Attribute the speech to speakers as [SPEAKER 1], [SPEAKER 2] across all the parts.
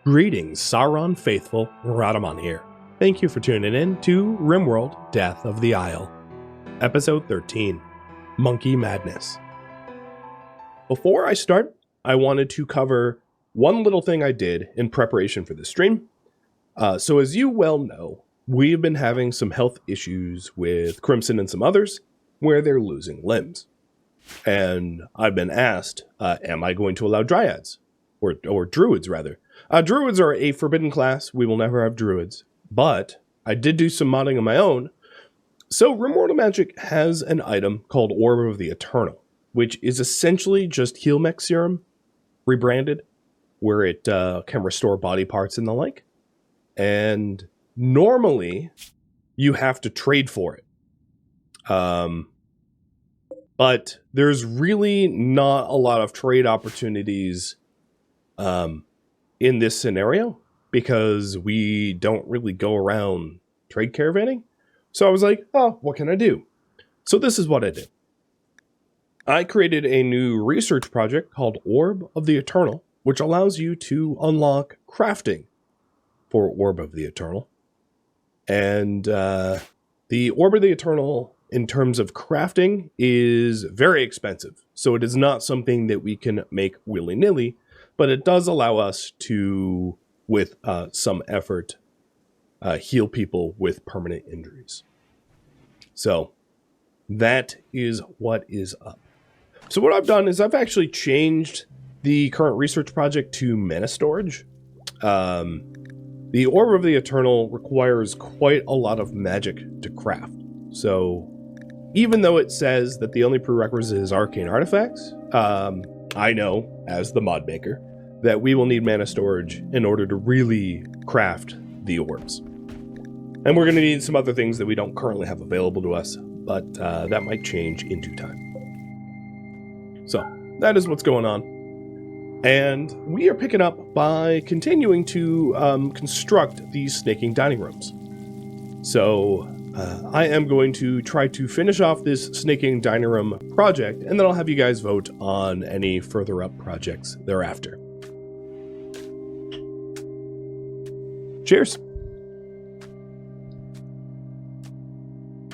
[SPEAKER 1] Greetings, Sauron faithful, Rhadamant here. Thank you for tuning in to RimWorld, Death of the Isle. Episode 13, Monkey Madness. Before I start, I wanted to cover one little thing I did in preparation for this stream. So as you well know, we've been having some health issues with Crimson and some others, where they're losing limbs. And I've been asked, am I going to allow dryads? Or druids, rather. Druids are a forbidden class. We will never have druids. But I did do some modding on my own. So RimWorld Magic has an item called Orb of the Eternal, which is essentially just heal mech serum rebranded, where it can restore body parts and the like. And normally, you have to trade for it. But there's really not a lot of trade opportunities in this scenario, because we don't really go around trade caravanning. So I was like, oh, what can I do? So this is what I did. I created a new research project called Orb of the Eternal, which allows you to unlock crafting for Orb of the Eternal. And the Orb of the Eternal, in terms of crafting, is very expensive. So it is not something that we can make willy-nilly, but it does allow us to, with some effort, heal people with permanent injuries. So that is what is up. So what I've done is I've actually changed the current research project to mana storage. The Orb of the Eternal requires quite a lot of magic to craft. So even though it says that the only prerequisite is arcane artifacts, I know, as the mod maker, that we will need mana storage in order to really craft the orbs. And we're going to need some other things that we don't currently have available to us, but that might change in due time. So, that is what's going on. And we are picking up by continuing to construct these snaking dining rooms. So, I am going to try to finish off this snaking dining room project, and then I'll have you guys vote on any further up projects thereafter. Cheers.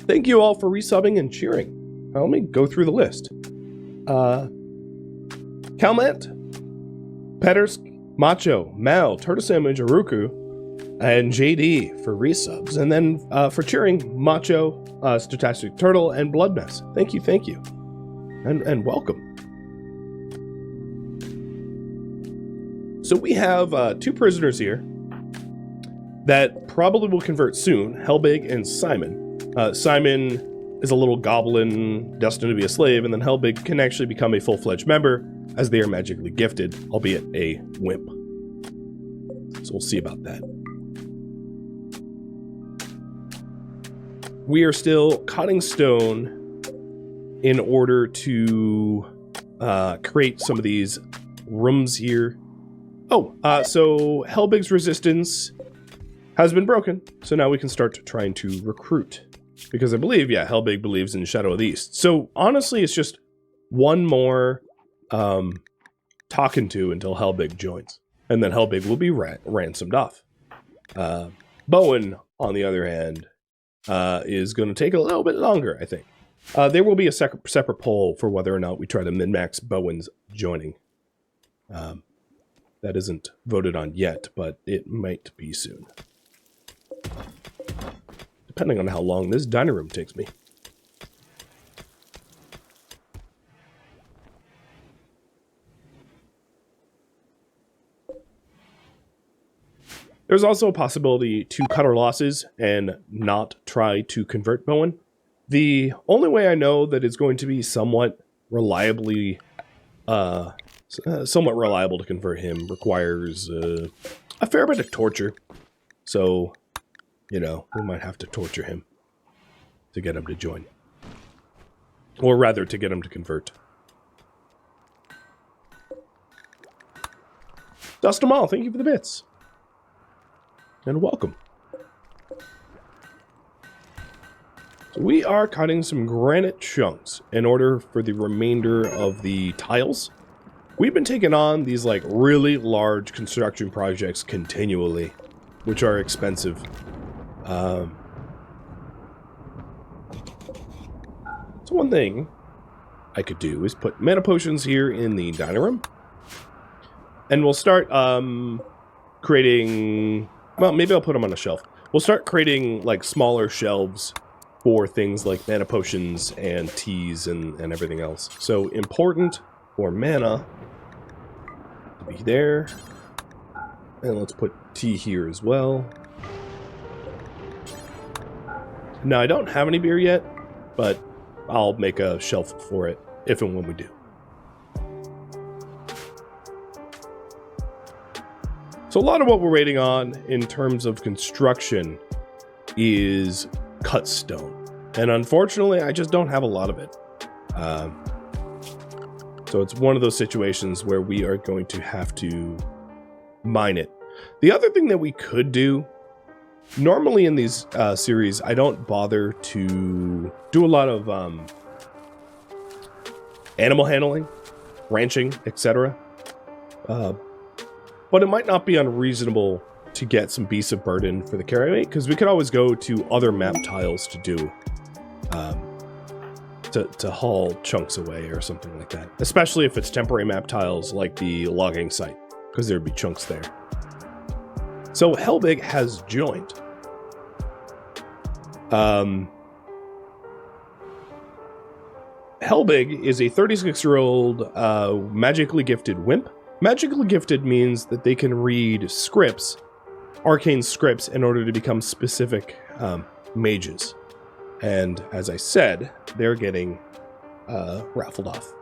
[SPEAKER 1] Thank you all for resubbing and cheering. Now, let me go through the list. Calmet, Pettersk, Macho, Mal, Turtle Sandwich, Aruku, and JD for resubs. And then for cheering, Macho, Stochastic Turtle, and Bloodmess. Thank you. And welcome. So we have 2 prisoners here that probably will convert soon, Helbig and Simon. Simon is a little goblin destined to be a slave, and then Helbig can actually become a full-fledged member as they are magically gifted, albeit a wimp. So we'll see about that. We are still cutting stone in order to create some of these rooms here. Oh, so Helbig's resistance has been broken, so now we can start trying to recruit. Because I believe, Helbig believes in Shadow of the East. So honestly, it's just one more talking to until Helbig joins. And then Helbig will be ransomed off. Bowen, on the other hand, is going to take a little bit longer, I think. There will be a separate poll for whether or not we try to min-max Bowen's joining. That isn't voted on yet, but it might be soon. Depending on how long this dining room takes me. There's also a possibility to cut our losses and not try to convert Bowen. The only way I know that it's going to be somewhat reliable to convert him requires a fair bit of torture. So, we might have to torture him to get him to join. Or rather, to get him to convert. Dust them all, thank you for the bits. And welcome. So we are cutting some granite chunks in order for the remainder of the tiles. We've been taking on these like really large construction projects continually, which are expensive. So one thing I could do is put mana potions here in the dining room. And we'll start creating... Well, maybe I'll put them on a shelf. We'll start creating like smaller shelves for things like mana potions and teas and everything else. So important for mana to be there. And let's put tea here as well. Now, I don't have any beer yet, but I'll make a shelf for it if and when we do. So a lot of what we're waiting on in terms of construction is cut stone. And unfortunately, I just don't have a lot of it. So it's one of those situations where we are going to have to mine it. The other thing that we could do, normally in these series, I don't bother to do a lot of animal handling, ranching, etc. But it might not be unreasonable to get some beasts of burden for the carry weight, because we could always go to other map tiles to do, to haul chunks away or something like that. Especially if it's temporary map tiles like the logging site, because there'd be chunks there. So Helbig has joined. Helbig is a 36-year-old magically gifted wimp. Magically gifted means that they can read scripts, arcane scripts, in order to become specific mages. And as I said, they're getting raffled off.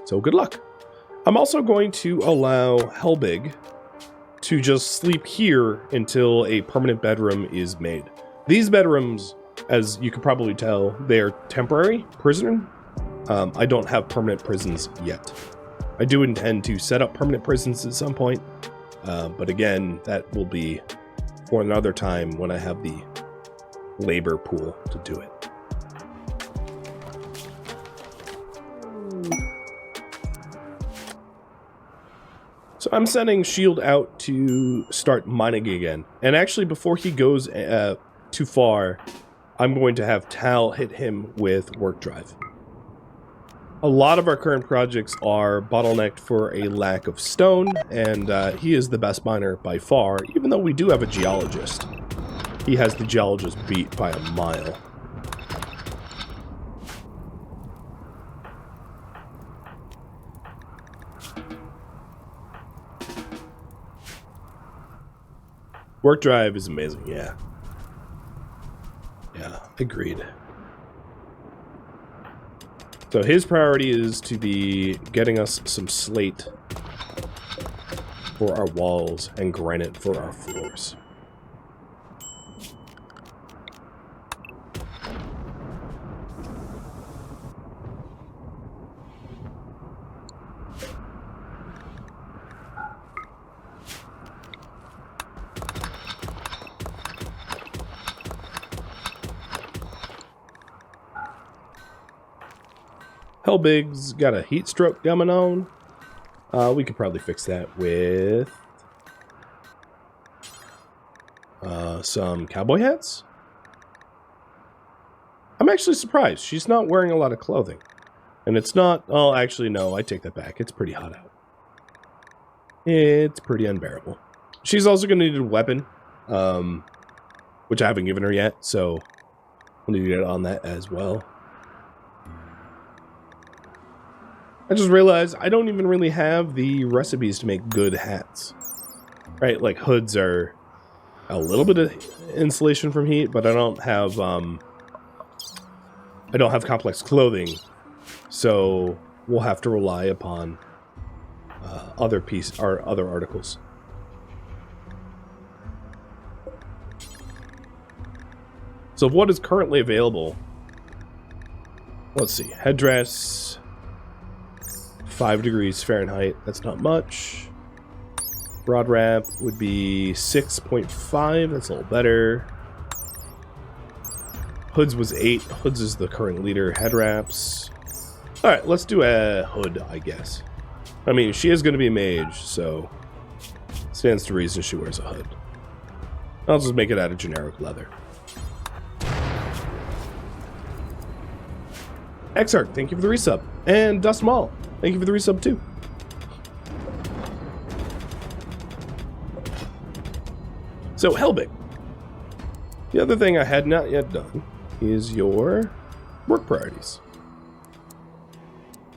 [SPEAKER 1] So good luck. I'm also going to allow Helbig to just sleep here until a permanent bedroom is made. These bedrooms, as you can probably tell, they are temporary prison. I don't have permanent prisons yet. I do intend to set up permanent prisons at some point, but again, that will be for another time when I have the labor pool to do it. So I'm sending Shield out to start mining again. And actually, before he goes too far, I'm going to have Tal hit him with work drive. A lot of our current projects are bottlenecked for a lack of stone, and he is the best miner by far, even though we do have a geologist. He has the geologist beat by a mile. Work drive is amazing, yeah. Yeah, agreed. So his priority is to be getting us some slate for our walls and granite for our floors. Helbig's got a heat stroke coming on. We could probably fix that with some cowboy hats. I'm actually surprised. She's not wearing a lot of clothing. And it's not... Oh, actually, no. I take that back. It's pretty hot out. It's pretty unbearable. She's also going to need a weapon, which I haven't given her yet, so we'll need to get on that as well. I just realized I don't even really have the recipes to make good hats. Right, like hoods are a little bit of insulation from heat, but I don't have complex clothing, so we'll have to rely upon other articles. So what is currently available? Let's see, headdress. 5 degrees Fahrenheit, that's not much. Broad wrap would be 6.5, that's a little better. Hoods was 8, Hoods is the current leader. Head wraps, Alright, let's do a hood, I guess. I mean, she is going to be a mage, so stands to reason she wears a hood. I'll just make it out of generic leather. Exarch, thank you for the resub. And Dust Maul, thank you for the resub too. So, Helbig. The other thing I had not yet done is your work priorities.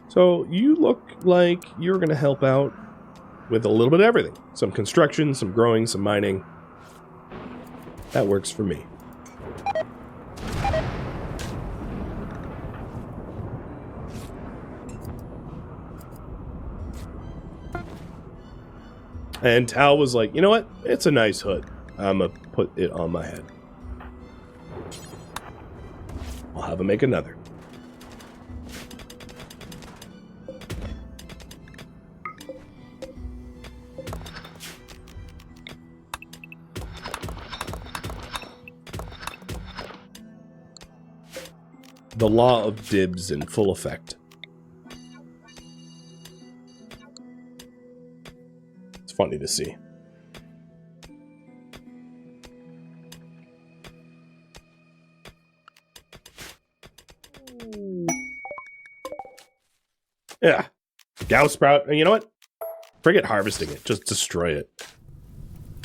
[SPEAKER 1] So, you look like you're going to help out with a little bit of everything. Some construction, some growing, some mining. That works for me. And Tal was like, you know what? It's a nice hood. I'm gonna put it on my head. I'll have him make another. The law of dibs in full effect. It's funny to see. Yeah. Gauss sprout. You know what? Forget harvesting it. Just destroy it.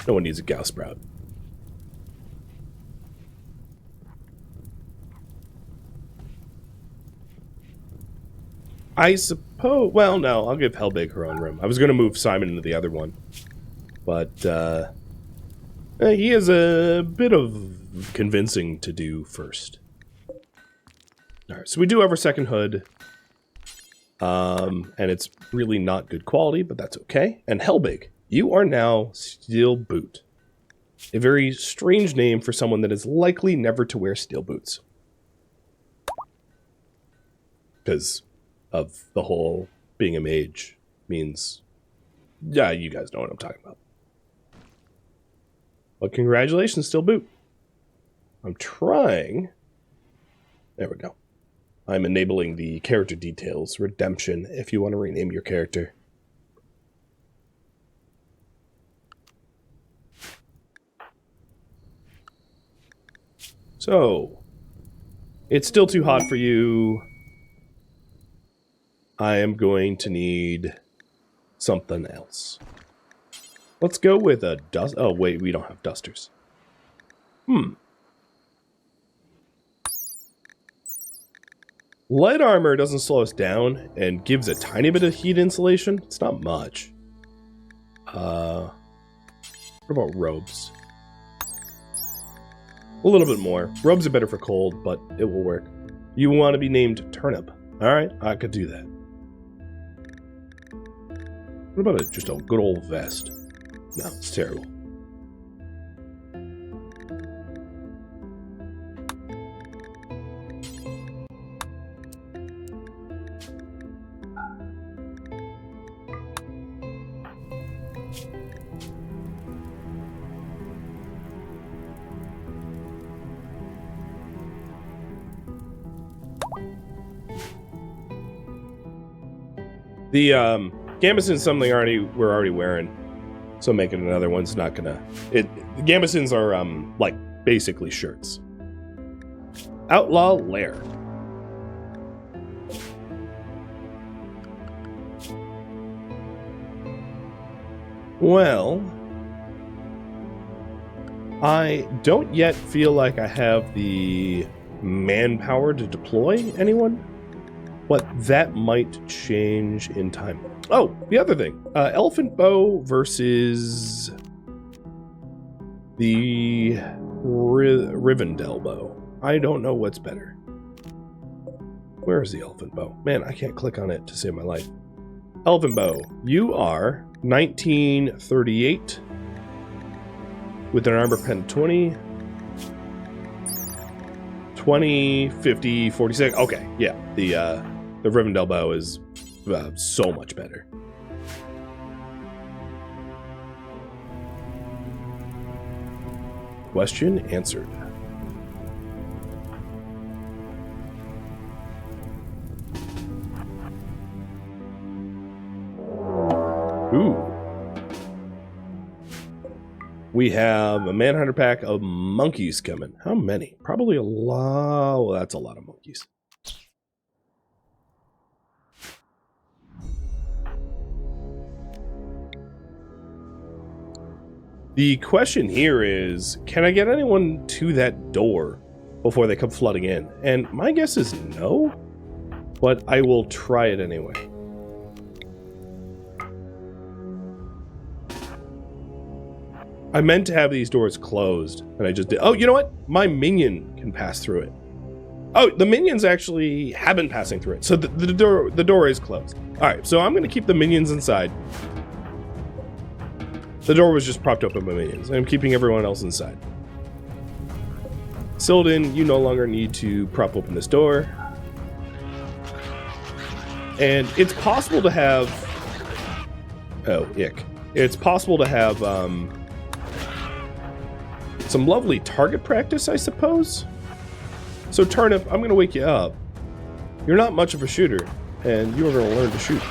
[SPEAKER 1] No one needs a Gauss sprout. I suppose... Well, no. I'll give Helbig her own room. I was going to move Simon into the other one. But, he has a bit of convincing to do first. Alright, so we do have our second hood. And it's really not good quality, but that's okay. And Helbig, you are now Steel Boot. A very strange name for someone that is likely never to wear steel boots. Because of the whole being a mage means... Yeah, you guys know what I'm talking about. But congratulations, Steel Boot. I'm trying... There we go. I'm enabling the character details, redemption, if you want to rename your character. So, it's still too hot for you. I am going to need something else. Let's go with a dust. Oh, wait, we don't have dusters. Light armor doesn't slow us down and gives a tiny bit of heat insulation. It's not much. What about robes? A little bit more. Robes are better for cold, but it will work. You want to be named Turnip. Alright, I could do that. What about just a good old vest? No, it's terrible. The gambeson's something we're already wearing, so making another one's not gonna. The gambesons are like basically shirts. Outlaw Lair. Well, I don't yet feel like I have the manpower to deploy anyone. But that might change in time. Oh, the other thing. Elephant Bow versus the Rivendell Bow. I don't know what's better. Where is the Elephant Bow? Man, I can't click on it to save my life. Elephant Bow, you are 1938 with an armor pen 20. 20, 50, 46. Okay, yeah. The Rivendell Bow is so much better. Question answered. Ooh. We have a manhunter pack of monkeys coming. How many? Probably a lot. Well, that's a lot of monkeys. The question here is, can I get anyone to that door before they come flooding in? And my guess is no, but I will try it anyway. I meant to have these doors closed, and I just did. Oh, you know what? My minion can pass through it. Oh, the minions actually have been passing through it, so the door is closed. All right, so I'm going to keep the minions inside. The door was just propped open by minions. I'm keeping everyone else inside. Sildon, you no longer need to prop open this door. And it's possible to have... Oh, ick. It's possible to have some lovely target practice, I suppose. So Turnip, I'm going to wake you up. You're not much of a shooter, and you are going to learn to shoot.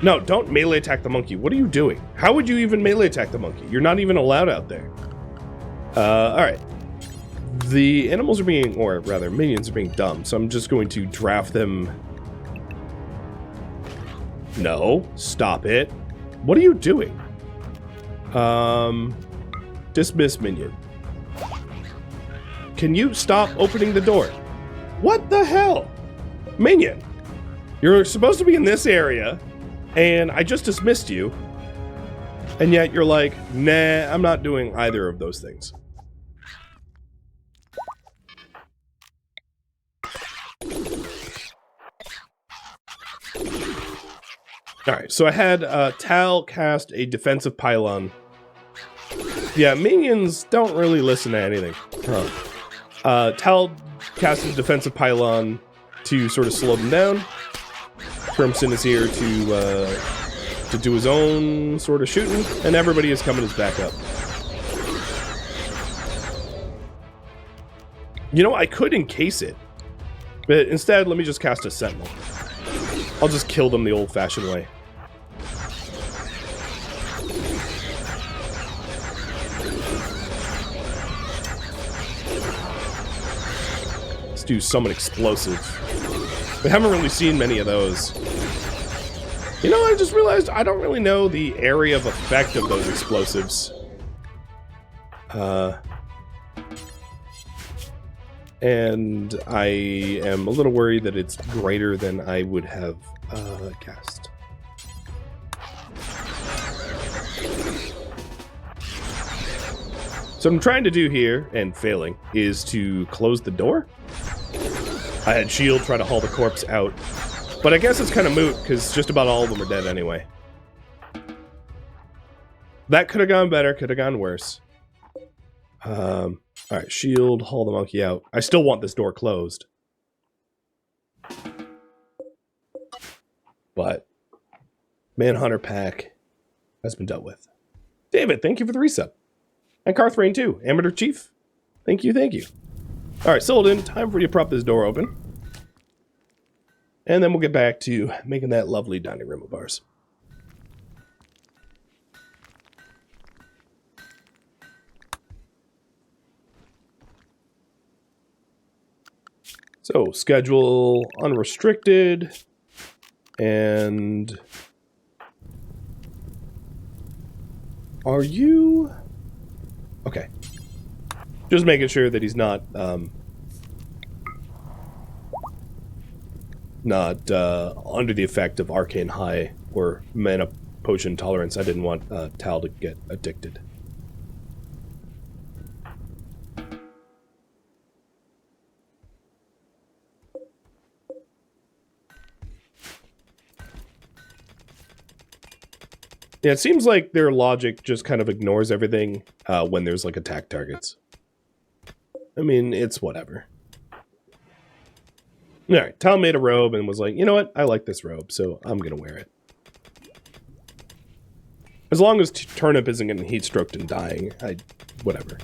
[SPEAKER 1] No, don't melee attack the monkey. What are you doing? How would you even melee attack the monkey? You're not even allowed out there. Alright. The animals are being, or rather, minions are being dumb, so I'm just going to draft them. No, stop it. What are you doing? Dismiss minion. Can you stop opening the door? What the hell? Minion, you're supposed to be in this area, and I just dismissed you, and yet you're like, nah, I'm not doing either of those things. Alright, so I had Tal cast a defensive pylon. Yeah, minions don't really listen to anything. Tal cast a defensive pylon to sort of slow them down. Crimson is here to do his own sort of shooting, and everybody is coming as backup. You know, I could encase it, but instead, let me just cast a sentinel. I'll just kill them the old-fashioned way. Let's do summon explosive. We haven't really seen many of those. You know, I just realized I don't really know the area of effect of those explosives. And I am a little worried that it's greater than I would have guessed. So what I'm trying to do here, and failing, is to close the door. I had shield try to haul the corpse out, but I guess it's kind of moot because just about all of them are dead anyway. That could have gone better, could have gone worse. Alright, shield, haul the monkey out. I still want this door closed. But Manhunter pack has been dealt with. David, thank you for the resub. And Carthrain too. Amateur Chief, thank you, thank you. Alright, Sildon, time for you to prop this door open. And then we'll get back to making that lovely dining room of ours. So, schedule unrestricted, and are you... Okay. Just making sure that he's not, under the effect of Arcane High or Mana Potion Tolerance. I didn't want Tal to get addicted. Yeah, it seems like their logic just kind of ignores everything when there's like attack targets. I mean, it's whatever. Alright, Tal made a robe and was like, you know what? I like this robe, so I'm gonna wear it. As long as Turnip isn't getting heat stroked and dying, whatever.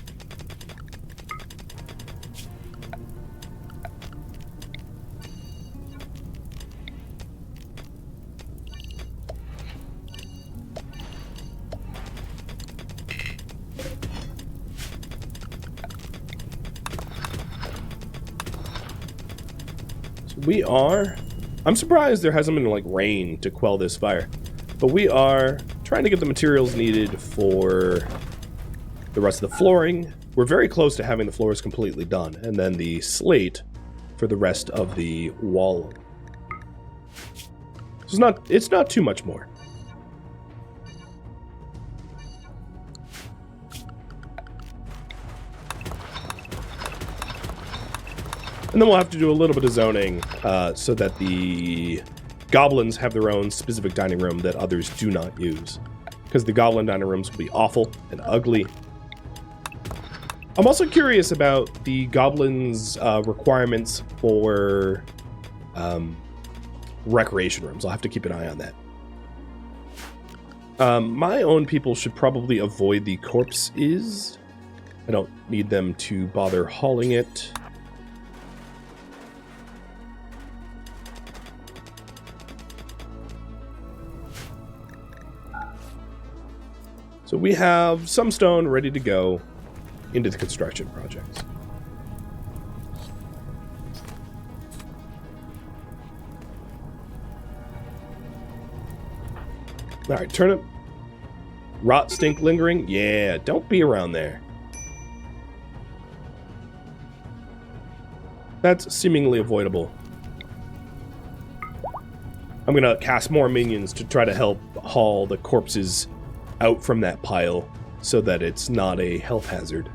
[SPEAKER 1] we are... I'm surprised there hasn't been, like, rain to quell this fire. But we are trying to get the materials needed for the rest of the flooring. We're very close to having the floors completely done. And then the slate for the rest of the wall. So it's not too much more. And then we'll have to do a little bit of zoning so that the goblins have their own specific dining room that others do not use. Because the goblin dining rooms will be awful and ugly. I'm also curious about the goblins' requirements for recreation rooms. I'll have to keep an eye on that. My own people should probably avoid the corpses. I don't need them to bother hauling it. So we have some stone ready to go into the construction projects. All right, turnip. Rot stink lingering? Yeah, don't be around there. That's seemingly avoidable. I'm gonna cast more minions to try to help haul the corpses out from that pile so that it's not a health hazard.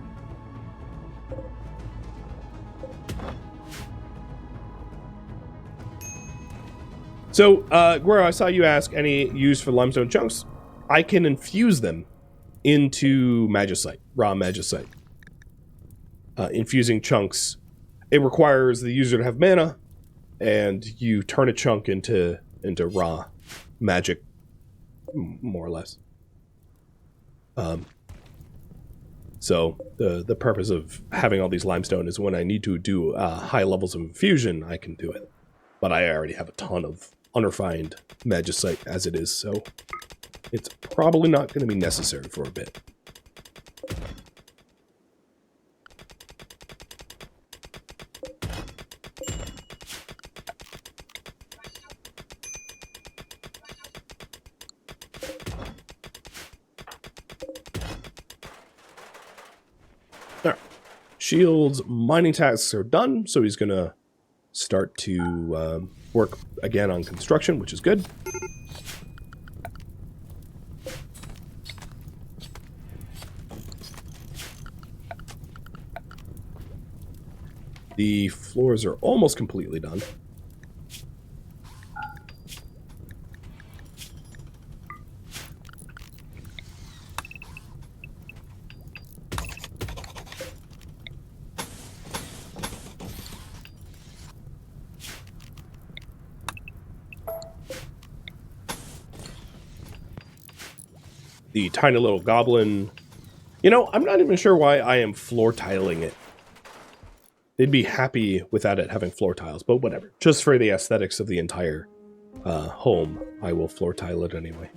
[SPEAKER 1] So, Guero, I saw you ask any use for limestone chunks. I can infuse them into magicite, raw magicite. Infusing chunks, it requires the user to have mana, and you turn a chunk into raw magic, more or less. So the purpose of having all these limestone is when I need to do high levels of infusion, I can do it. But I already have a ton of unrefined magicite as it is, so it's probably not going to be necessary for a bit. Shield's mining tasks are done, so he's gonna start to work again on construction, which is good. The floors are almost completely done. The tiny little goblin. You know, I'm not even sure why I am floor tiling it. They'd be happy without it having floor tiles, but whatever. Just for the aesthetics of the entire home, I will floor tile it anyway.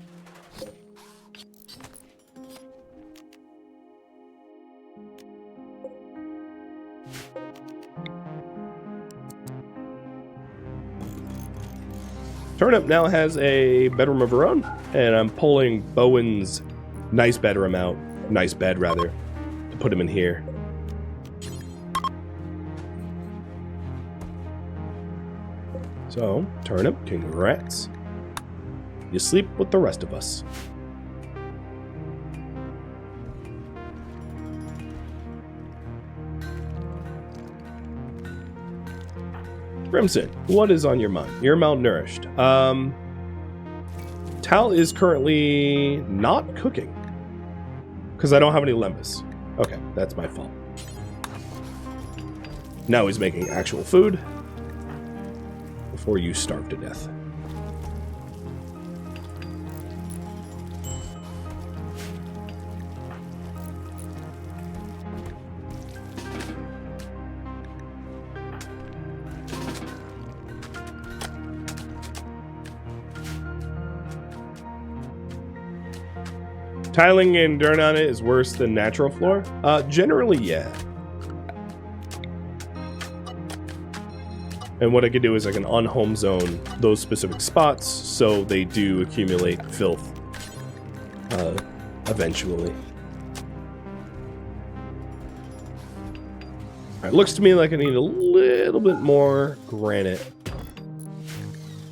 [SPEAKER 1] Turnip now has a bedroom of her own, and I'm pulling Bowen's nice bed rather, to put him in here. So, Turnip, congrats. You sleep with the rest of us. Crimson, what is on your mind? You're malnourished. Tal is currently not cooking because I don't have any lembas. Okay, that's my fault. Now he's making actual food before you starve to death. Tiling and dirt on it is worse than natural floor? Generally, yeah. And what I can do is I can unhome zone those specific spots so they do accumulate filth eventually. Alright, looks to me like I need a little bit more granite.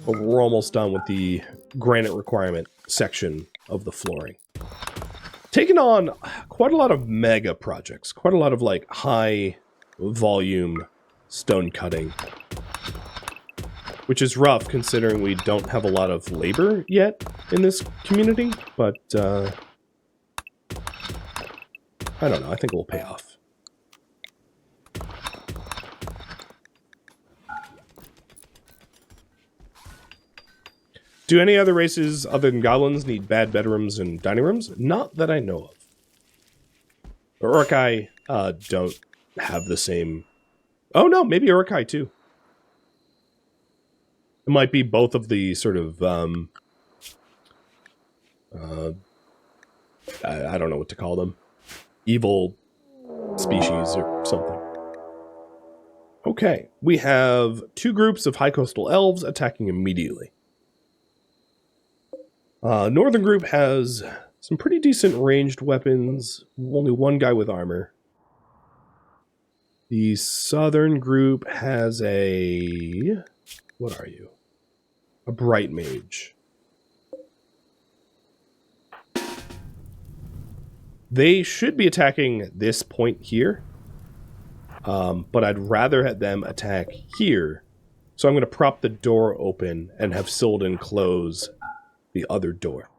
[SPEAKER 1] But we're almost done with the granite requirement section of the flooring. Taking on quite a lot of mega projects, quite a lot of like high volume stone cutting. Which is rough considering we don't have a lot of labor yet in this community, but I don't know, I think it will pay off. Do any other races other than goblins need bad bedrooms and dining rooms? Not that I know of. Uruk-hai don't have the same... Oh no, maybe Uruk-hai too. It might be both of the sort of, I don't know what to call them. Evil species or something. Okay, we have 2 groups of high coastal elves attacking immediately. Northern group has some pretty decent ranged weapons. Only 1 guy with armor. The southern group has a... What are you? A bright mage. They should be attacking this point here. But I'd rather have them attack here. So I'm going to prop the door open and have Sildon close the other door.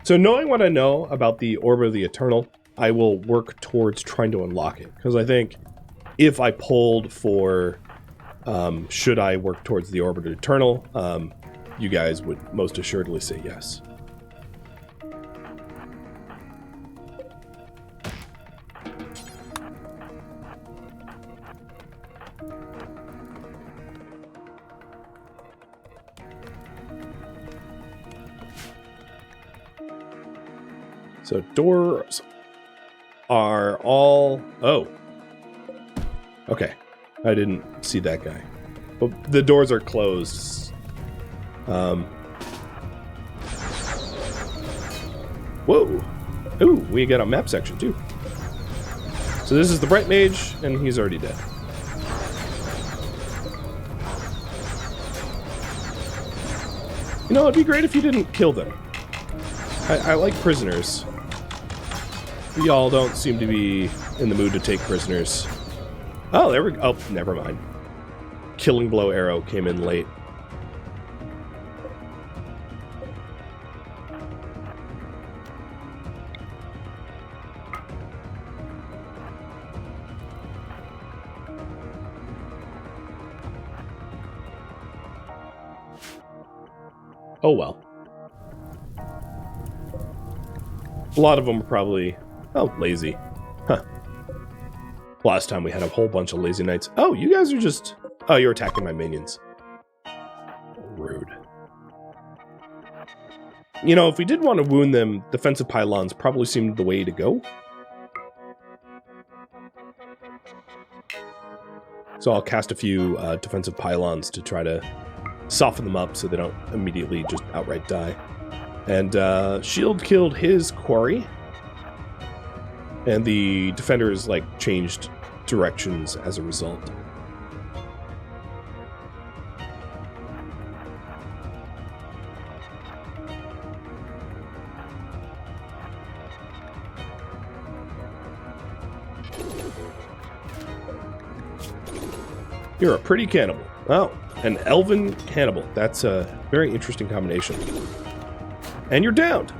[SPEAKER 1] So knowing what I know about the Orb of the Eternal, I will work towards trying to unlock it. Because I think if I pulled for should I work towards the Orb of the Eternal, you guys would most assuredly say yes. So doors are all... Oh. Okay. I didn't see that guy. But the doors are closed. Whoa. Ooh, we got a map section too. So this is the Bright Mage, and he's already dead. You know, it'd be great if you didn't kill them. I like prisoners. Y'all don't seem to be in the mood to take prisoners. Oh, there we go. Oh, never mind. Killing Blow arrow came in late. Oh well. A lot of them are probably, lazy. Huh. Last time we had a whole bunch of lazy knights. Oh, you guys are just... Oh, you're attacking my minions. Rude. You know, if we did want to wound them, defensive pylons probably seemed the way to go. So I'll cast a few defensive pylons to try to soften them up so they don't immediately just outright die. And Shield killed his quarry. And the defenders, like, changed directions as a result. You're a pretty cannibal. Oh, an elven cannibal. That's a very interesting combination. And you're downed.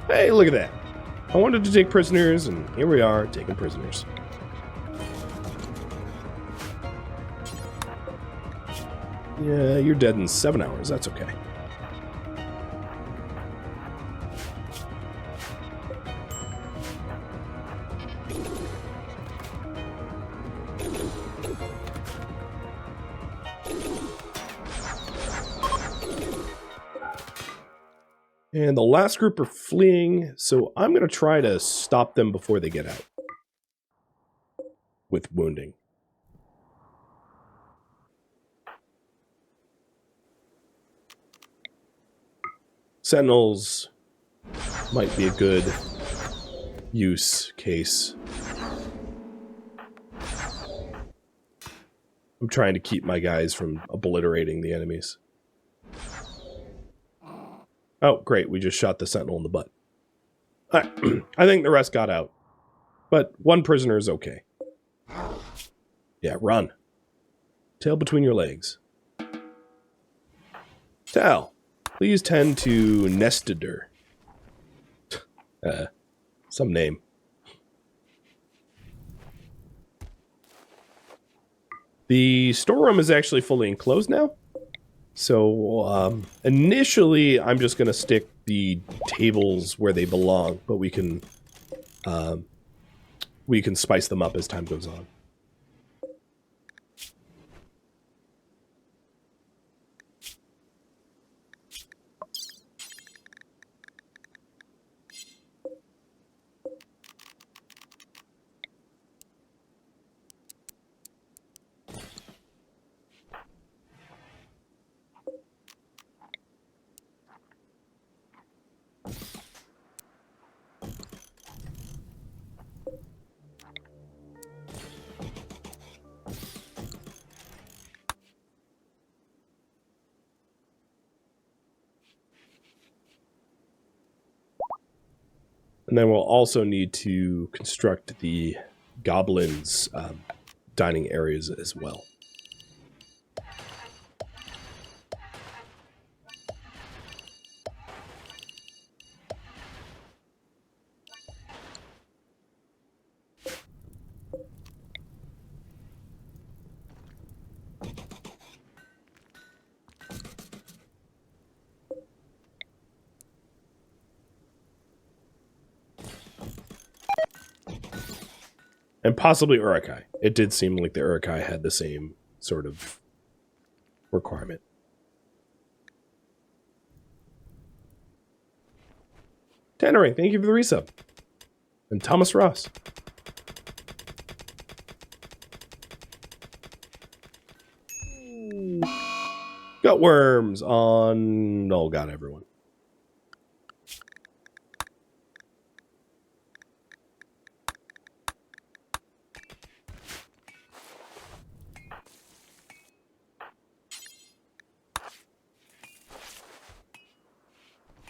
[SPEAKER 1] Hey, look at that. I wanted to take prisoners, and here we are, taking prisoners. Yeah, you're dead in 7 hours. That's okay. And the last group are fleeing, so I'm going to try to stop them before they get out. with wounding. Sentinels might be a good use case. I'm trying to keep my guys from obliterating the enemies. Oh, great. We just shot the sentinel in the butt. I think the rest got out. But one prisoner is okay. Yeah, run. Tail between your legs. Tal, please tend to Nestider. Some name. The storeroom is actually fully enclosed now. So, initially, I'm just going to stick the tables where they belong, but we can spice them up as time goes on. And then we'll also need to construct the goblins' dining areas as well. And possibly Uruk-hai. It did seem like the Uruk-hai had the same sort of requirement. Tannery, thank you for the resub. And Thomas Ross. Got worms on... Oh, God, everyone.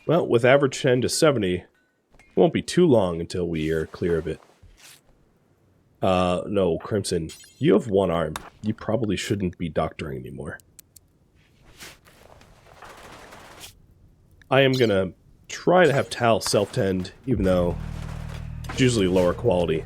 [SPEAKER 1] Well, with average 10 to 70, it won't be too long until we are clear of it. No, Crimson, you have one arm. You probably shouldn't be doctoring anymore. I am gonna try to have Tal self-tend, even though it's usually lower quality.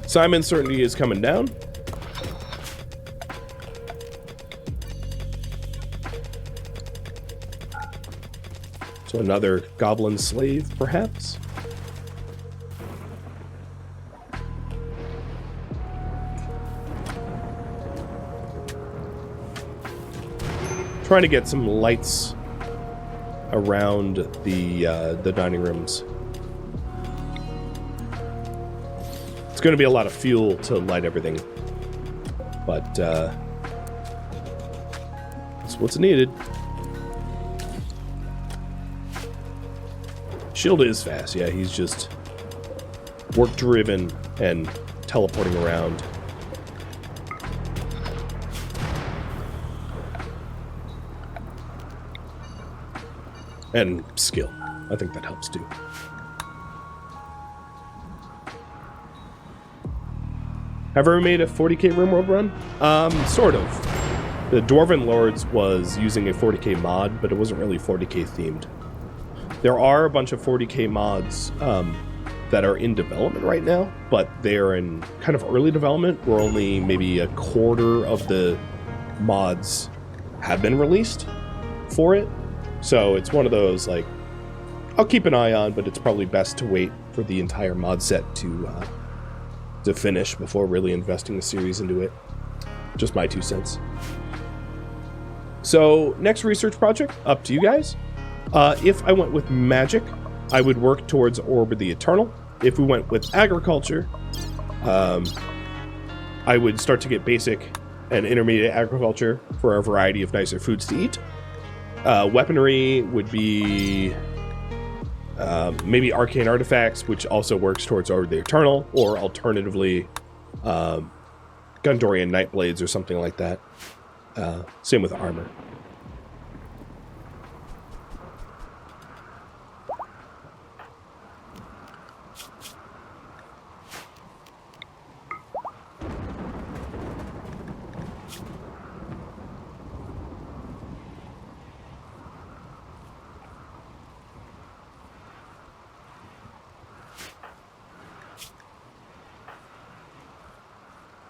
[SPEAKER 1] Simon's certainty is coming down. So another goblin slave, perhaps? Trying to get some lights around the dining rooms. It's going to be a lot of fuel to light everything, but it's what's needed. Shield is fast, yeah, he's just work-driven and teleporting around. And skill. I think that helps too. Have I ever made a 40k RimWorld run? Sort of. The Dwarven Lords was using a 40k mod, but it wasn't really 40k themed. There are a bunch of 40k mods that are in development right now, but they're in kind of early development. We're only maybe a quarter of the mods have been released for it. So it's one of those, like, I'll keep an eye on, but it's probably best to wait for the entire mod set to finish before really investing the series into it. Just my 2 cents. So next research project, up to you guys. If I went with magic, I would work towards Orb of the Eternal. If we went with agriculture, I would start to get basic and intermediate agriculture for a variety of nicer foods to eat. Weaponry would be maybe arcane artifacts, which also works towards Orb of the Eternal, or alternatively Gondorian Nightblades or something like that. Same with armor.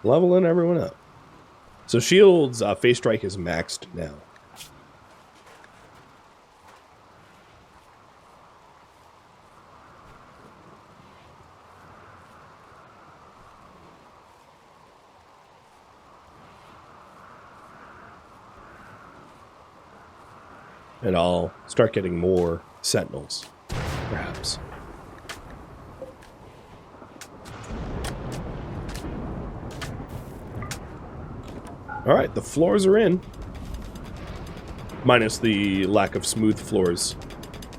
[SPEAKER 1] Leveling everyone up. So Shield's Phase Strike is maxed now. And I'll start getting more sentinels, perhaps. Alright, the floors are in. Minus the lack of smooth floors.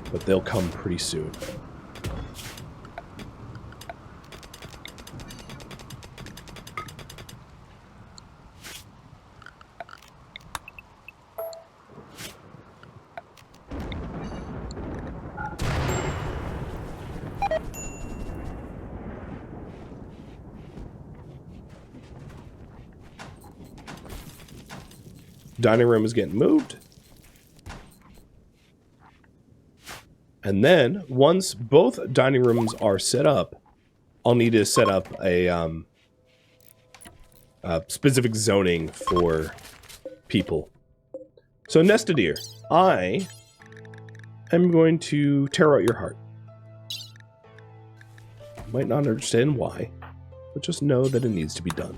[SPEAKER 1] But they'll come pretty soon. Dining room is getting moved. And then, once both dining rooms are set up, I'll need to set up a specific zoning for people. So, Nestadier, I am going to tear out your heart. You might not understand why, but just know that it needs to be done.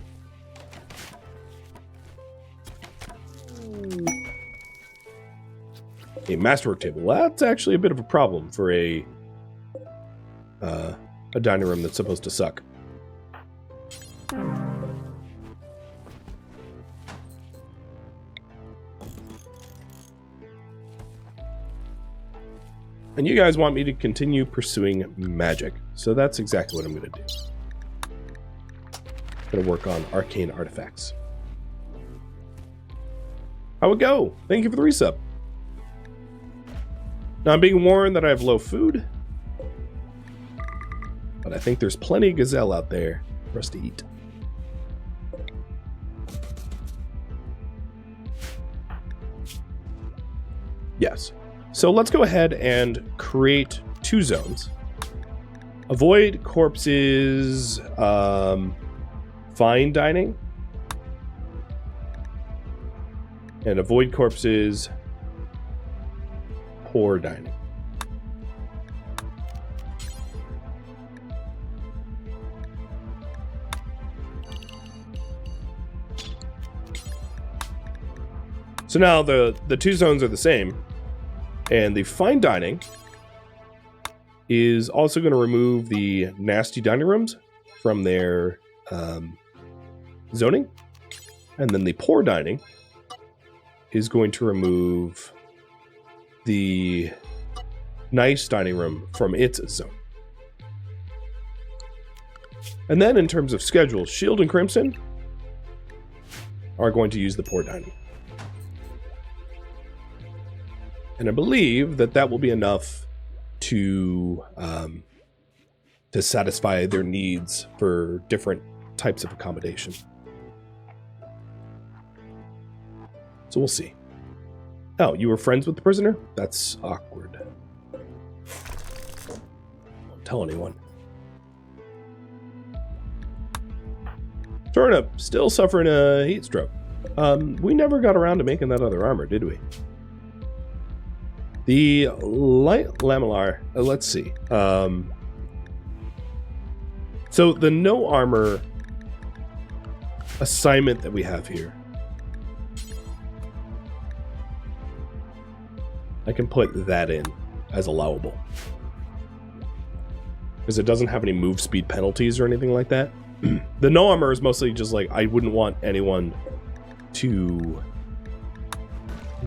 [SPEAKER 1] A masterwork table. Well, that's actually a bit of a problem for a dining room that's supposed to suck. And you guys want me to continue pursuing magic, so that's exactly what I'm going to do. I'm going to work on arcane artifacts. How it go? Thank you for the resub. Now, I'm being warned that I have low food, but I think there's plenty of gazelle out there for us to eat. Yes. So let's go ahead and create 2 zones. Avoid corpses, fine dining, and avoid corpses, poor dining. So now the 2 zones are the same, and the fine dining is also going to remove the nasty dining rooms from their zoning, and then the poor dining is going to remove the nice dining room from its zone. And then in terms of schedule, Shield and Crimson are going to use the poor dining. And I believe that that will be enough to satisfy their needs for different types of accommodation. So we'll see. Oh, you were friends with the prisoner? That's awkward. Don't tell anyone. Turnip, still suffering a heat stroke. We never got around to making that other armor, did we? The light lamellar, let's see. So the no armor assignment that we have here, I can put that in as allowable. Because it doesn't have any move speed penalties or anything like that. The no armor is mostly just like, I wouldn't want anyone to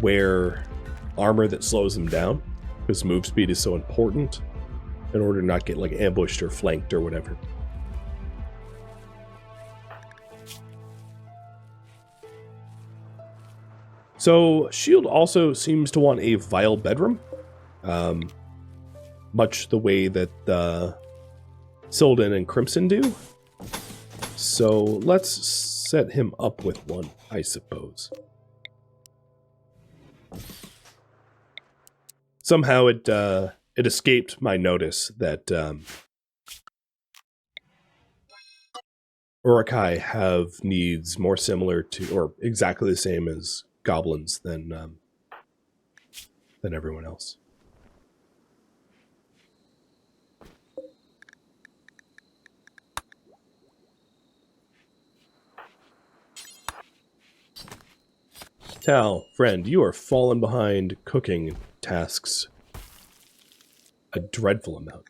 [SPEAKER 1] wear armor that slows them down, because move speed is so important in order to not get like ambushed or flanked or whatever. So Shield also seems to want a vile bedroom, much the way that Sildon and Crimson do. So let's set him up with one, I suppose. Somehow it escaped my notice that Urukai have needs more similar to, or exactly the same as goblins than everyone else. Tal, friend, you are fallen behind cooking tasks a dreadful amount.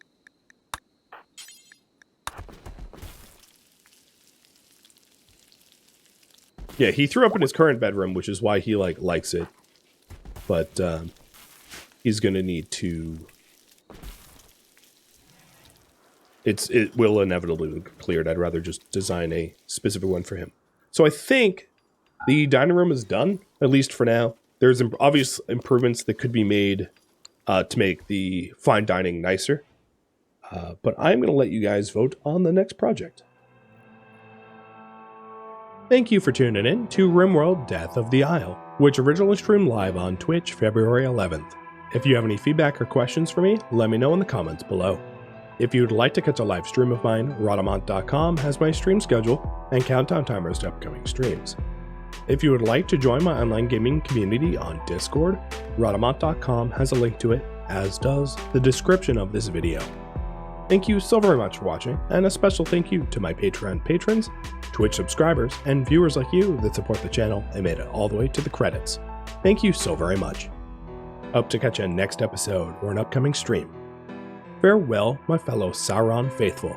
[SPEAKER 1] Yeah, he threw up in his current bedroom, which is why he likes it. But he's gonna need to. It will inevitably be cleared. I'd rather just design a specific one for him. So I think the dining room is done, at least for now. There's obvious improvements that could be made to make the fine dining nicer. But I'm going to let you guys vote on the next project. Thank you for tuning in to RimWorld Death of the Isle, which originally streamed live on Twitch February 11th. If you have any feedback or questions for me, let me know in the comments below. If you would like to catch a live stream of mine, Rhadamant.com has my stream schedule and countdown timers to upcoming streams. If you would like to join my online gaming community on Discord, Rhadamant.com has a link to it, as does the description of this video. Thank you so very much for watching, and a special thank you to my Patreon patrons, Twitch subscribers, and viewers like you that support the channel and made it all the way to the credits. Thank you so very much. Hope to catch you next episode or an upcoming stream. Farewell, my fellow Sauron faithful.